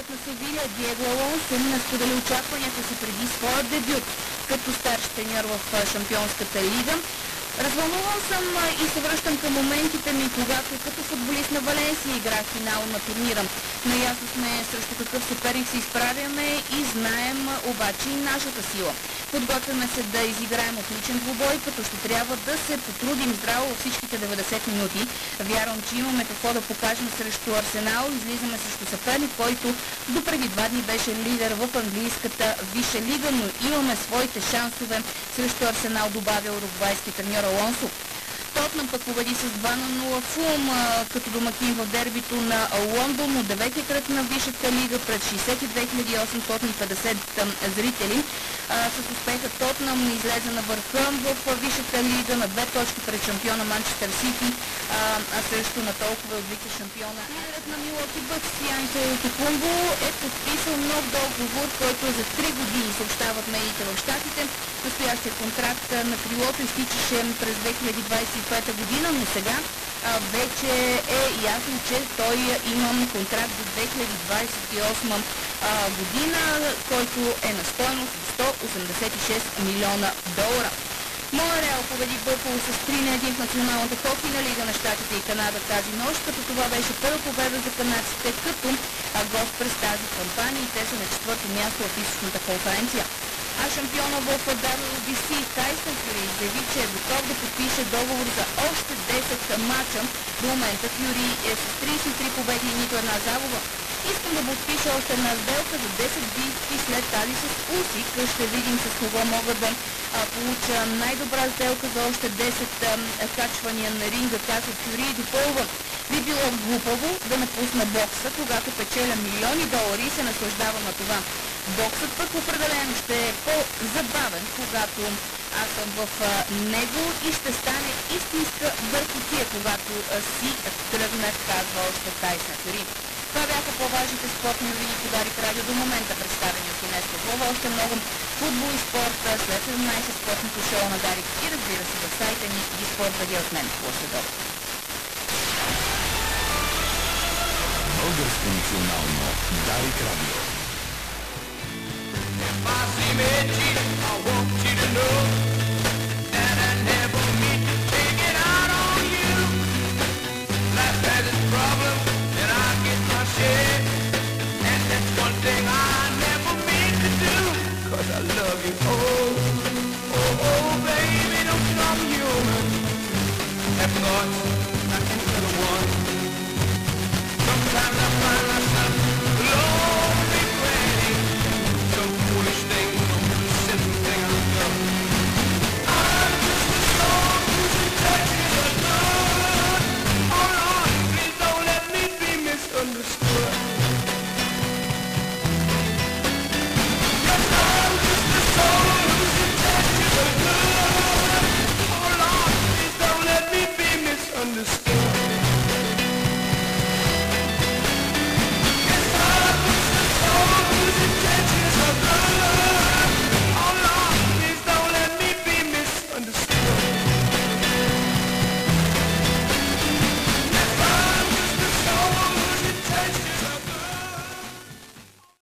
Треньорът на Севиля Диего Алонсо не сподели очакванията си преди своя дебют като старши треньор в Шампионската лига. Развълнуван съм и се връщам към моментите ми, когато като футболист на Валенсия играх финал на турнира. Наясно сме срещу какъв съперник се изправяме и знаем обаче и нашата сила. Подготвяме се да изиграем отличен двубой, като ще трябва да се потрудим здраво във всичките 90 минути. Вярвам, че имаме какво да покажем срещу Арсенал. Излизаме срещу съперник, който допреди 2 дни беше лидер в английската висша лига, но имаме своите шансове срещу Арсенал, добавя уругвайски треньор Алонсо. Тотнъм пък победи с 2-0 Фулъм като домакин в дербито на Лондон от 9-ти кръг на Висшата лига пред 62 850 зрители. С успеха Тотнъм излезе на върха в Висшата лига на 2 точки пред шампиона Манчестър Сити, а също на толкова от вице-шампиона. Лидерът на Милуоки Бъкс Янчо Токумбо е подписал нов договор, който за 3 години, съобщават медиите в Щатите. Настоящия контракт на крилото изтичаше през 2025 година, но сега вече е ясно, че той има контракт до 2028 година, който е на стойност 186 милиона долара. Монреал победи Бъфало с 3-1 в Националната хокейна лига на Щатите и Канада тази нощ, като това беше първа победа за канадците като гост през тази кампания и те са на 4-то място в източната конференция. А шампиона в WBC Тайсън Фюри заяви, че е готов да подпише договор за още 10 мача. До момента Фюри е с 33 победи и нито една загуба. Искам да подпиша още една сделка за 10 битки след тази с Усик. Ще видим с кого мога да получа най-добра сделка за още 10 качвания на ринга, казва Фюри и допълва. Би било глупаво да напусна бокса, когато печеля милиони долари и се наслаждавам на това. Боксът пък определено ще е по-забавен, когато аз съм в него и ще стане истинска бъркотия, когато си тръгнах, казва още Тайсън Фюри. Това бяха по-важните спортни новини по Дарик Радио до момента, представени от Инес Павлова. Още много футбол и спорта след 17 спортното шоу на Дарик и разбира се в сайта ни и спорт да ги от мен. Следове. Българско национално Дарик Радио. If I see me cheating, I want you to know